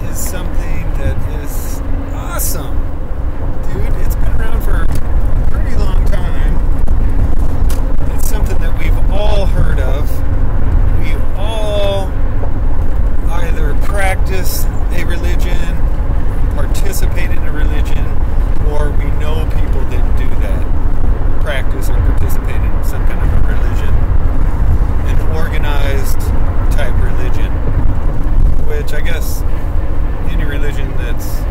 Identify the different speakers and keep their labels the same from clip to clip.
Speaker 1: is something that is awesome. Dude, it's been around for a pretty long time. It's something that we've all heard of. We all either practice a religion, participate in a religion, or we know people that do that. Practice or participate in some kind of a religion. An organized type religion. Which I guess any religion that's,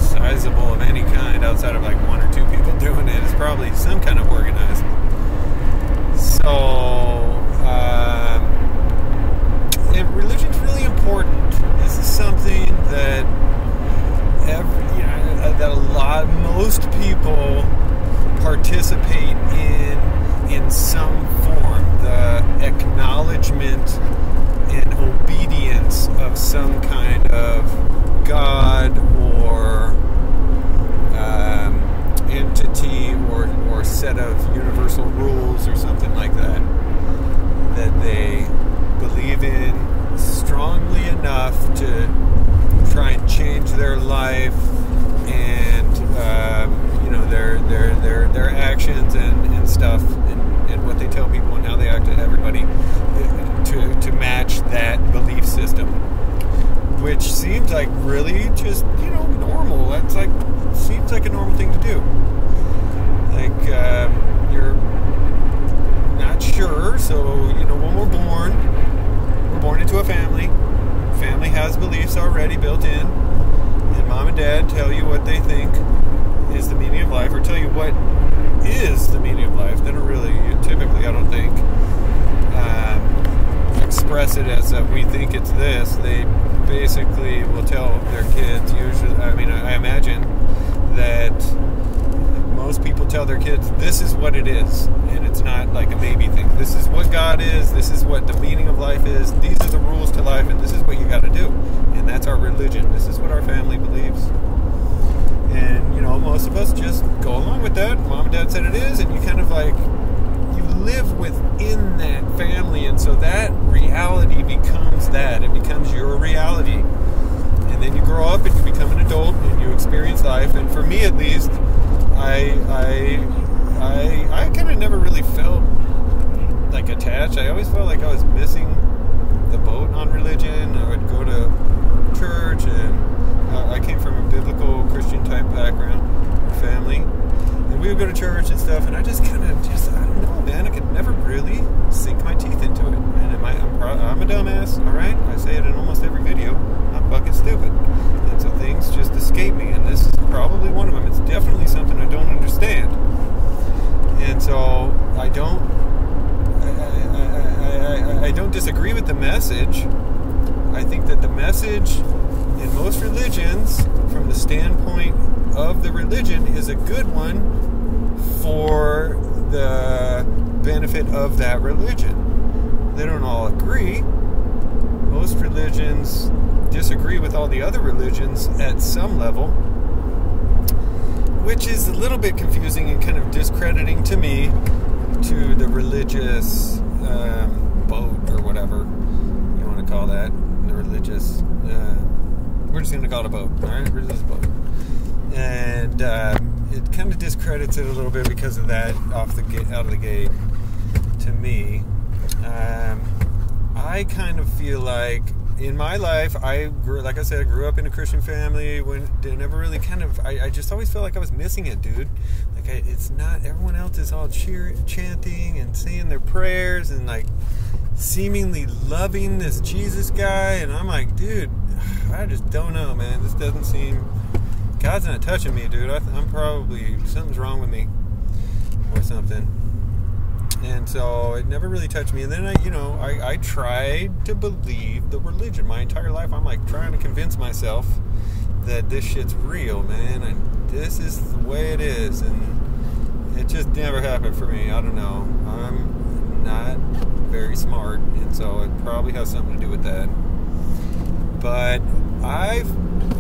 Speaker 1: sizable of any kind outside of like one or two people doing it is probably some kind of organized. So, religion's really important. This is something that most people participate in some form. The acknowledgement and obedience of some kind of God or entity or set of universal rules or something like that they believe in strongly enough to try and change their life and their actions and stuff and what they tell people and how they act to everybody to match that belief system, which seems like really just normal. That's seems like a normal thing to do. You're not sure, so when we're born into a family. Family has beliefs already built in, and mom and dad tell you what they think is the meaning of life, or tell you what is the meaning of life. They don't really, typically, I don't think, express it as we think it's this. They basically will tell their kids, usually, I imagine that most people tell their kids, this is what it is, and it's not like a baby thing. This is what God is, this is what the meaning of life is, these are the rules to life, and this is what you got to do. And that's our religion. This is what our family believes. And, most of us just go along with that. Mom and dad said it is, and you kind of you live within that family, and so that reality becomes that. It becomes your reality. And then you grow up and you become an adult and you experience life. And for me, at least, I kind of never really felt attached. I always felt like I was missing the boat on religion. I would go to church, and I came from a biblical Christian type background, family, and we would go to church and stuff. And I just I don't know, man. I could never really sink my teeth into it. And I'm a dumbass. All right, I say it in almost every video. I'm fucking stupid, and so things just escape me, and this is probably one of them. It's definitely something I don't understand, and so I don't disagree with the message. I think that the message in most religions, from the standpoint of the religion, is a good one for the benefit of that religion. They don't all agree. Most religions disagree with all the other religions at some level, which is a little bit confusing and kind of discrediting to me, to the religious boat, or whatever you want to call that. The religious, we're just going to call it a boat, alright? Religious boat. And it kind of discredits it a little bit because of that out of the gate, to me. I kind of feel like in my life, I grew up in a Christian family. Never really I just always felt like I was missing it, dude. It's not, everyone else is all chanting and saying their prayers and seemingly loving this Jesus guy, and I'm like, dude, I just don't know, man. This doesn't seem, God's not touching me, dude. I'm probably, something's wrong with me or something. And so it never really touched me. And then I tried to believe the religion my entire life. I'm trying to convince myself that this shit's real, man, and this is the way it is. And it just never happened for me. I don't know. I'm not very smart, and so it probably has something to do with that. But I've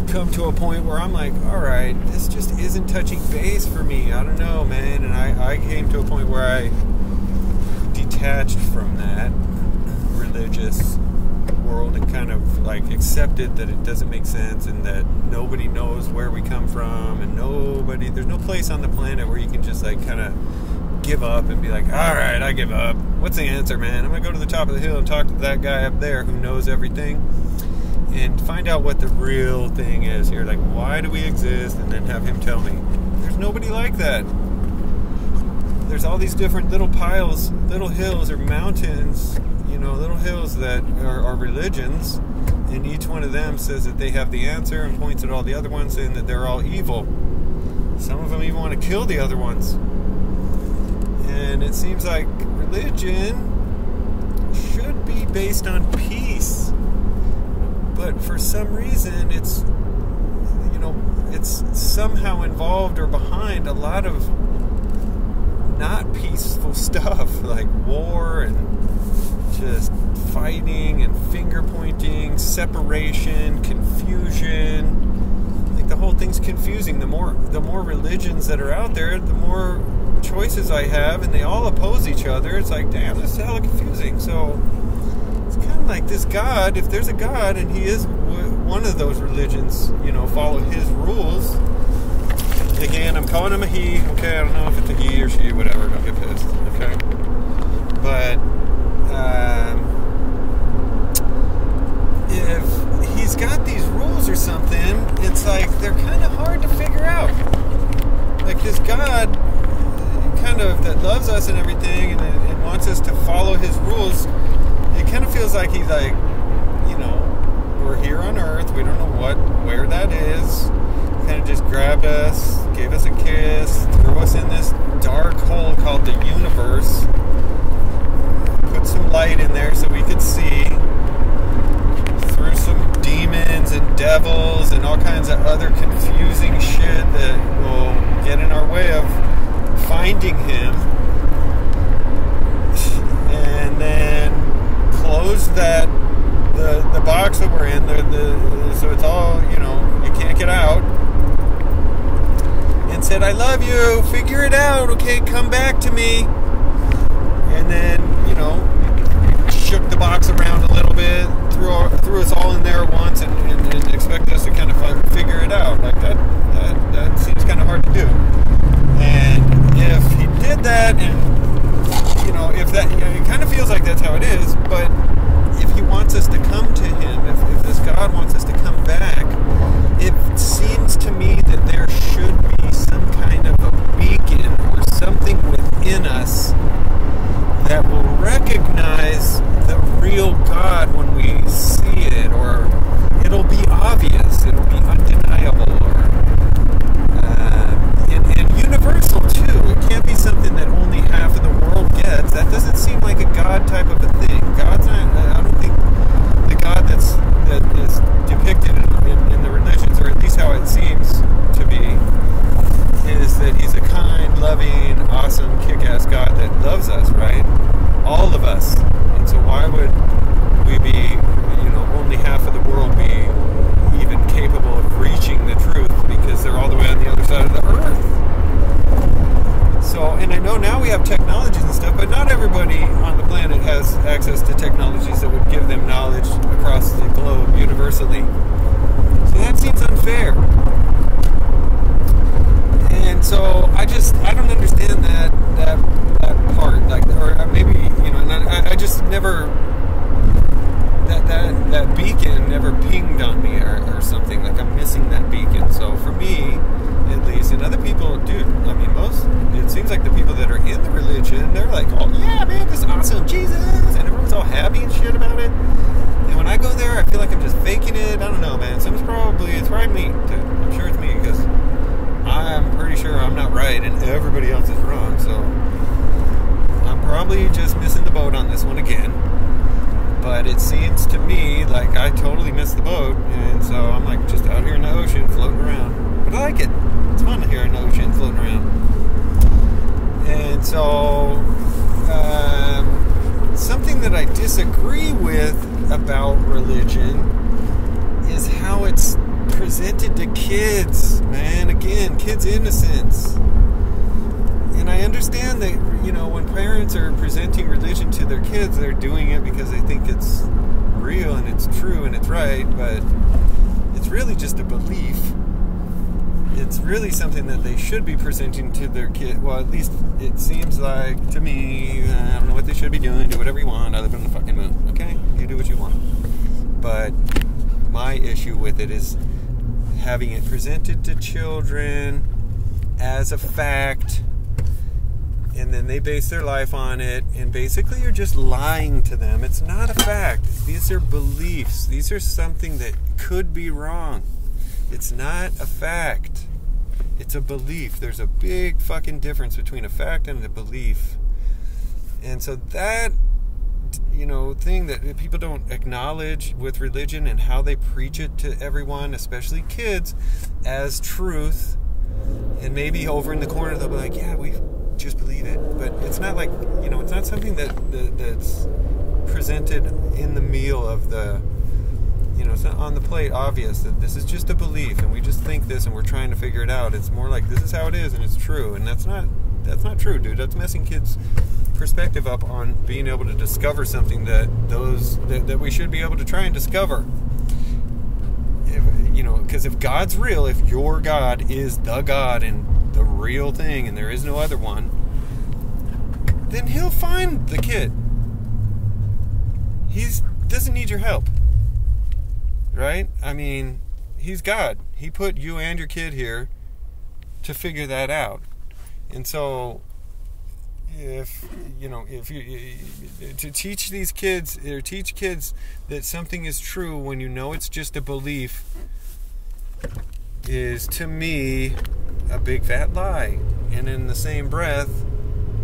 Speaker 1: come to a point where I'm like, all right, this just isn't touching base for me. I don't know, man. And I came to a point where I detached from that religious world and kind of like accepted that it doesn't make sense and that nobody knows where we come from, and there's no place on the planet where you can just like kind of give up and be like, all right, I give up. What's the answer, man? I'm gonna go to the top of the hill and talk to that guy up there who knows everything and find out what the real thing is here. Like, why do we exist? And then have him tell me. There's nobody like that. There's all these different little piles, little hills or mountains, little hills that are religions, and each one of them says that they have the answer and points at all the other ones saying that they're all evil. Some of them even want to kill the other ones. And it seems like religion should be based on peace, but for some reason it's somehow involved or behind a lot of not peaceful stuff, like war and just fighting and finger pointing, separation, confusion. Like, the whole thing's confusing. The more religions that are out there, the more choices I have, and they all oppose each other. It's like, damn, this is hella confusing. So it's kind of like this God, if there's a God and he is one of those religions, follow his rules. Again, I'm calling him a he. Okay, I don't know if it's a he or she, whatever. Don't get pissed. Okay, but if he's got these rules or something, it's like they're kind of hard to figure out. Like, this God, kind of, that loves us and everything, and wants us to follow his rules. It kind of feels like he's like, we're here on Earth. We don't know where that is. Kind of just grabbed us, gave us a kiss, threw us in this dark hole called the universe, put some light in there so we could see, threw some demons and devils and all kinds of other confusing shit that will get in our way of finding him, and then closed the box that we're in, so it's all, you can't get out, and said, I love you, figure it out, okay, come back to me. And then, shook the box around a little bit, threw us all in there at once, and expected us to kind of figure it out. Like, that seems kind of hard to do. And if he did that, and if that, it kind of feels like that's how it is, but if he wants us to come to him, if this God wants us to come back, it seems to me that there should be some kind of a beacon or something within us that will recognize the real God when we see it, or it'll be obvious, it'll be undeniable, or and universal too. It can't be something that only half of the world gets. That doesn't seem like a God type of a thing. God's not. I don't think the God that is depicted in the religions, or at least how it seems to be, is that he's a kind, loving, awesome, kick-ass God that loves us, right? All of us. And so why would we be, only half of the world be even capable of reaching the truth, because they're all the way on the other side of the earth? So, and I know now we have technologies and stuff, but not everybody on the planet has access to technologies that would give them knowledge across the globe universally. So that seems unfair. And so I don't understand that part, like, or maybe, and I just never, that beacon never pinged on me or something, like I'm missing that beacon. So for me, at least, and other people, dude, I mean, it seems like the people that are in the religion, they're like, oh yeah, man, this is awesome, Jesus, and everyone's all happy and shit about it. And when I go there, I feel like I'm just faking it. I don't know, man. It's probably me, dude. I'm sure it's me, because I'm pretty sure I'm not right and everybody else is wrong. So I'm probably just missing the boat on this one again. But it seems to me like I totally missed the boat, and so I'm like just out here in the ocean floating around. But I like it. It's fun here in the ocean floating around. And so something that I disagree with about religion is how it's presented to kids, man. Again, kids' innocence. And I understand that, when parents are presenting religion to their kids, they're doing it because they think it's real and it's true and it's right, but it's really just a belief. It's really something that they should be presenting to their kid. Well, at least it seems like to me. I don't know what they should be doing. Do whatever you want. I live on the fucking moon. Okay? You do what you want. But my issue with it is having it presented to children as a fact, and then they base their life on it, and basically you're just lying to them. It's not a fact. These are beliefs. These are something that could be wrong. It's not a fact. It's a belief. There's a big fucking difference between a fact and a belief. And so that, thing that people don't acknowledge with religion and how they preach it to everyone, especially kids, as truth. And maybe over in the corner they'll be like, yeah, we just believe it. But it's not like, it's not something that's presented in the meal of the, it's not on the plate obvious that this is just a belief and we just think this and we're trying to figure it out. It's more like this is how it is and it's true. And that's not true, dude. That's messing kids' perspective up on being able to discover something that we should be able to try and discover. Because if God's real, if your God is the God and the real thing and there is no other one, then he'll find the kid. He doesn't need your help. Right? I mean, he's God. He put you and your kid here to figure that out. And so, if you to teach these kids, or teach kids that something is true when it's just a belief, is to me a big fat lie. And in the same breath,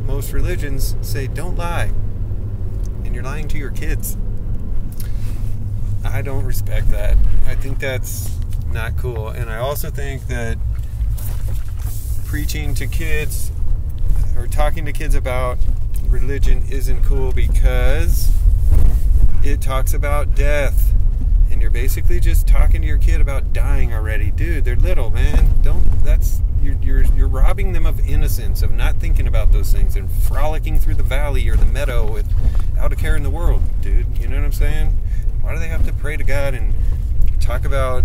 Speaker 1: most religions say don't lie, and you're lying to your kids. I don't respect that. I think that's not cool. And I also think that preaching to kids or talking to kids about religion isn't cool because it talks about death. And you're basically just talking to your kid about dying already. Dude, they're little, man. You're robbing them of innocence, of not thinking about those things and frolicking through the valley or the meadow without a care in the world, dude. You know what I'm saying? Why do they have to pray to God and talk about,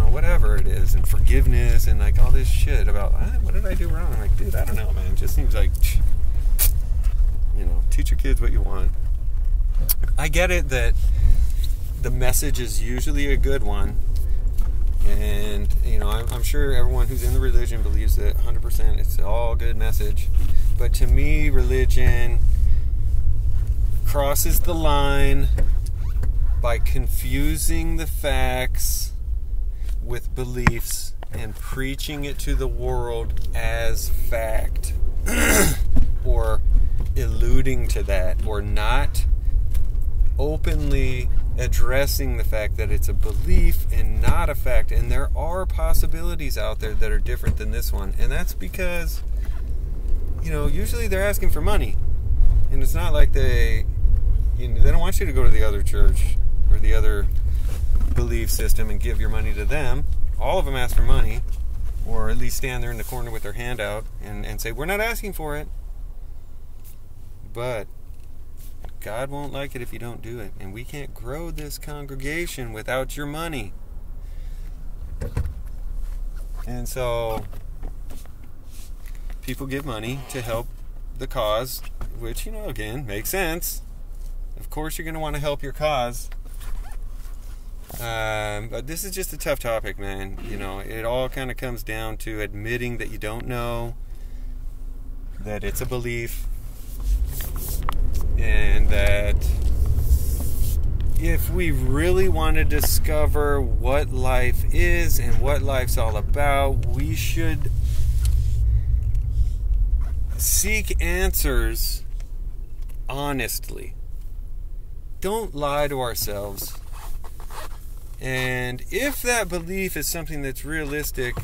Speaker 1: whatever it is, and forgiveness and like all this shit about, what did I do wrong? Like, dude, I don't know, man. It just seems like, teach your kids what you want. I get it that the message is usually a good one. And, I'm sure everyone who's in the religion believes that 100% it's all good message. But to me, religion crosses the line by confusing the facts with beliefs and preaching it to the world as fact, or alluding to that, or not openly addressing the fact that it's a belief and not a fact. And there are possibilities out there that are different than this one, and that's because usually they're asking for money, and it's not like they don't want you to go to the other church or the other belief system and give your money to them. All of them ask for money, or at least stand there in the corner with their hand out and say, we're not asking for it. But God won't like it if you don't do it. And we can't grow this congregation without your money. And so people give money to help the cause, which, again, makes sense. Of course you're going to want to help your cause. But this is just a tough topic, man. It all kind of comes down to admitting that you don't know, that it's a belief, and that if we really want to discover what life is and what life's all about, we should seek answers honestly. Don't lie to ourselves. And if that belief is something that's realistic,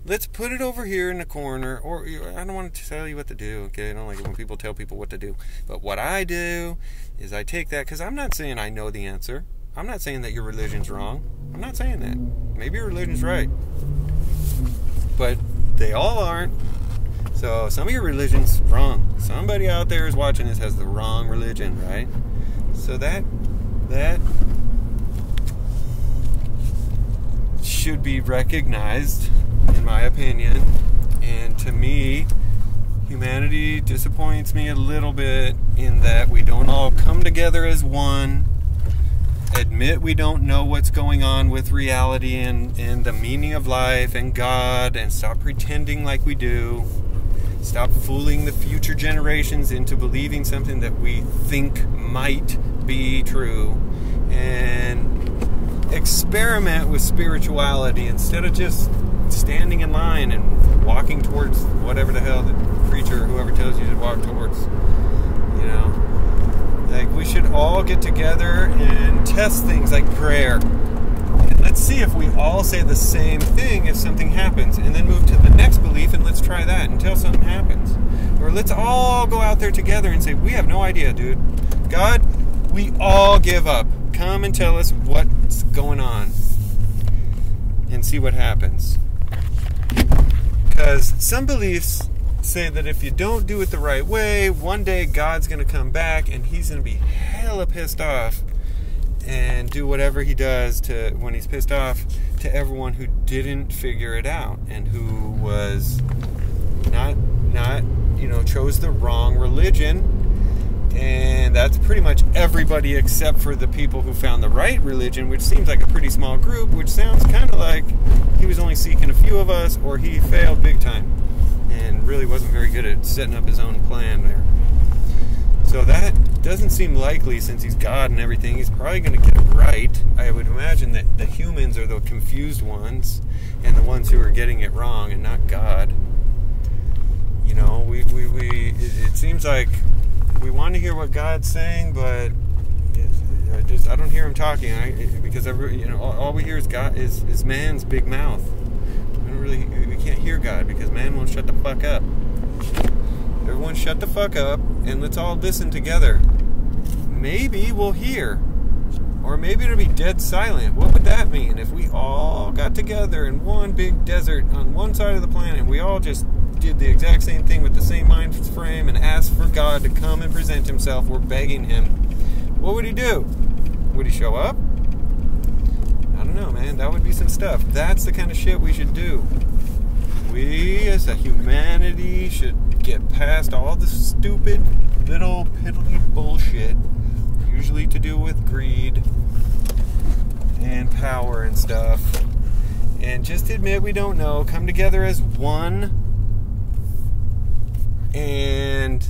Speaker 1: let's put it over here in the corner. Or I don't want to tell you what to do, okay? I don't like it when people tell people what to do. But what I do is I take that, because I'm not saying I know the answer. I'm not saying that your religion's wrong. I'm not saying that. Maybe your religion's right. But they all aren't. So some of your religion's wrong. Somebody out there is watching this has the wrong religion, right? So that should be recognized, in my opinion. And to me, humanity disappoints me a little bit in that we don't all come together as one, admit we don't know what's going on with reality and the meaning of life and God, and stop pretending like we do. Stop fooling the future generations into believing something that we think might be true. And experiment with spirituality instead of just standing in line and walking towards whatever the hell the preacher or whoever tells you to walk towards. You know? Like, we should all get together and test things like prayer. And let's see if we all say the same thing if something happens. And then move to the next belief and let's try that until something happens. Or let's all go out there together and say, we have no idea, dude. God, we all give up. Come and tell us what's going on. And see what happens. Because some beliefs say that if you don't do it the right way, one day God's going to come back and he's going to be hella pissed off and do whatever he does to when he's pissed off to everyone who didn't figure it out and who was not chose the wrong religion. And that's pretty much everybody except for the people who found the right religion, which seems like a pretty small group, which sounds kind of like he was only seeking a few of us, or he failed big time and really wasn't very good at setting up his own plan there. So that doesn't seem likely since he's God and everything. He's probably going to get it right. I would imagine that the humans are the confused ones and the ones who are getting it wrong and not God. You know, it seems like we want to hear what God's saying, but I don't hear him talking because all we hear is God is man's big mouth. We can't hear God because man won't shut the fuck up. Everyone shut the fuck up and let's all listen together. Maybe we'll hear, or maybe it'll be dead silent. What would that mean if we all got together in one big desert on one side of the planet and we all just did the exact same thing with the same mind frame and asked for God to come and present himself? We're begging him. What would he do? Would he show up? I don't know, man. That would be some stuff. That's the kind of shit we should do. We as a humanity should get past all the stupid little piddly bullshit, usually to do with greed and power and stuff, and just admit we don't know, come together as one and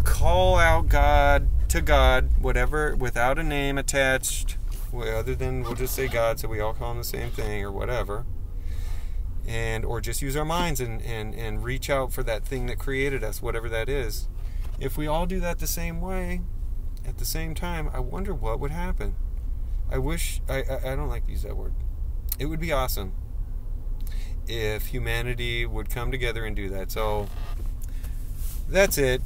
Speaker 1: call out God to God, whatever, without a name attached, other than we'll just say God, so we all call him the same thing or whatever, and or just use our minds and reach out for that thing that created us, whatever that is. If we all do that the same way at the same time, I wonder what would happen. I wish I don't like to use that word. It would be awesome if humanity would come together and do that. So that's it.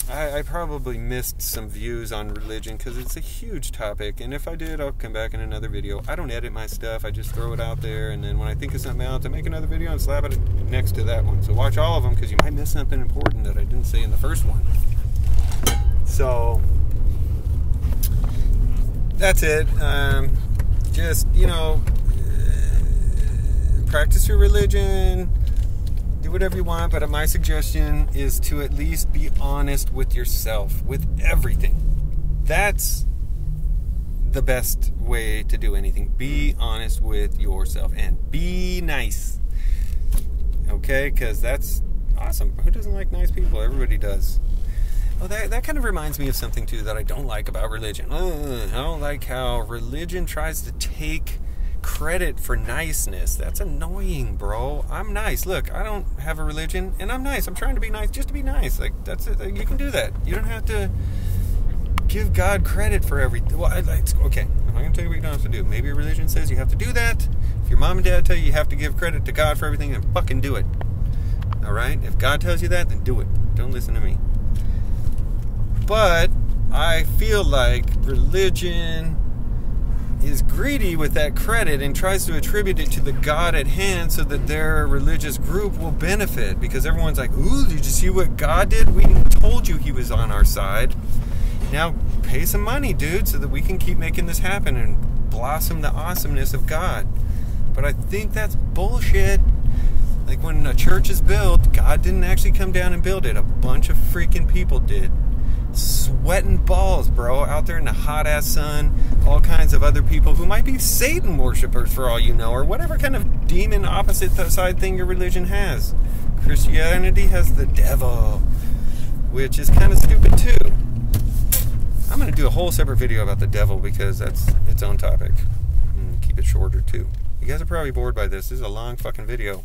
Speaker 1: I probably missed some views on religion because it's a huge topic, and if I did, I'll come back in another video. I don't edit my stuff. I just throw it out there, and then when I think of something else, I make another video and slap it next to that one. So watch all of them because you might miss something important that I didn't say in the first one. So that's it. Practice your religion, do whatever you want, but my suggestion is to at least be honest with yourself, with everything. That's the best way to do anything. Be honest with yourself and be nice. Okay? Because that's awesome. Who doesn't like nice people? Everybody does. Oh, that kind of reminds me of something, too, that I don't like about religion. I don't like how religion tries to take credit for niceness. That's annoying, bro. I'm nice. Look, I don't have a religion, and I'm nice. I'm trying to be nice just to be nice. Like, that's it. You can do that. You don't have to give God credit for everything. Well, okay, I'm not going to tell you what you don't have to do. Maybe your religion says you have to do that. If your mom and dad tell you have to give credit to God for everything, then fucking do it. All right? If God tells you that, then do it. Don't listen to me. But I feel like religion is greedy with that credit and tries to attribute it to the God at hand so that their religious group will benefit, because everyone's like, ooh, did you see what God did? We told you he was on our side. Now pay some money, dude, so that we can keep making this happen and blossom the awesomeness of God. But I think that's bullshit. Like, when a church is built, God didn't actually come down and build it. A bunch of freaking people did. Sweating balls, bro, out there in the hot-ass sun. All kinds of other people who might be Satan worshipers, for all you know, or whatever kind of demon opposite side thing your religion has. Christianity has the devil, which is kind of stupid, too. I'm going to do a whole separate video about the devil because that's its own topic. And keep it shorter, too. You guys are probably bored by this. This is a long fucking video.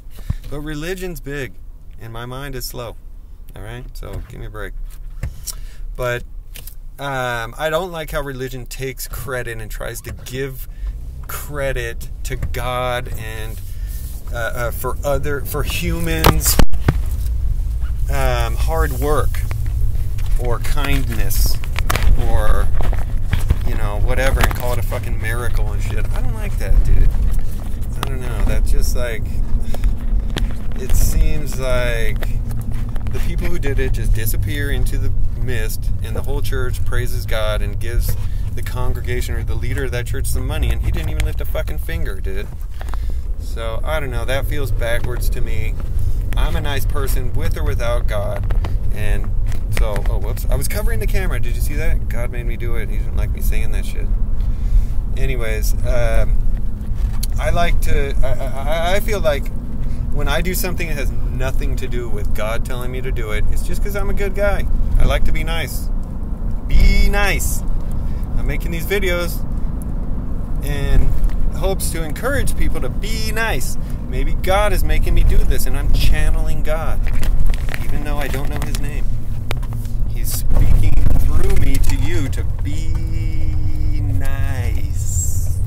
Speaker 1: But religion's big, and my mind is slow. Alright? So, give me a break. But I don't like how religion takes credit and tries to give credit to God and for humans' hard work or kindness or, you know, whatever, and call it a fucking miracle and shit. I don't like that, dude. I don't know. That's just like, it seems like the people who did it just disappear into the mist, and the whole church praises God and gives the congregation or the leader of that church some money, and he didn't even lift a fucking finger, dude. So, I don't know. That feels backwards to me. I'm a nice person with or without God, and so, oh, whoops. I was covering the camera. Did you see that? God made me do it. He didn't like me saying that shit. Anyways, I like to, I feel like when I do something that has nothing to do with God telling me to do it, it's just because I'm a good guy. I like to be nice. Be nice. I'm making these videos in hopes to encourage people to be nice. Maybe God is making me do this, and I'm channeling God, even though I don't know His name. He's speaking through me to you to be nice.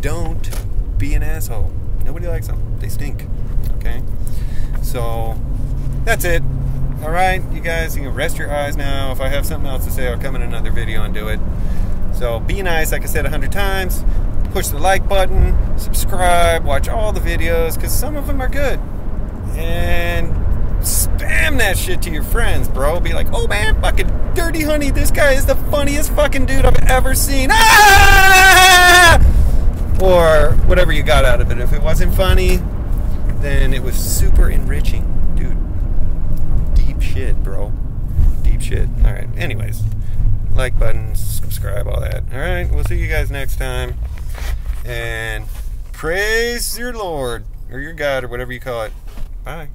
Speaker 1: Don't be an asshole. Nobody likes them. They stink. Okay? So, that's it. Alright, you guys, you can rest your eyes now. If I have something else to say, I'll come in another video and do it. So, be nice, like I said 100 times. Push the like button. Subscribe. Watch all the videos, because some of them are good. And spam that shit to your friends, bro. Be like, oh man, fucking Dirty Honey, this guy is the funniest fucking dude I've ever seen. Ah! Or whatever you got out of it. If it wasn't funny, then it was super enriching. Dude, deep shit, bro. Deep shit. Alright, anyways. Like button, subscribe, all that. Alright, we'll see you guys next time. And praise your Lord, or your God, or whatever you call it. Bye.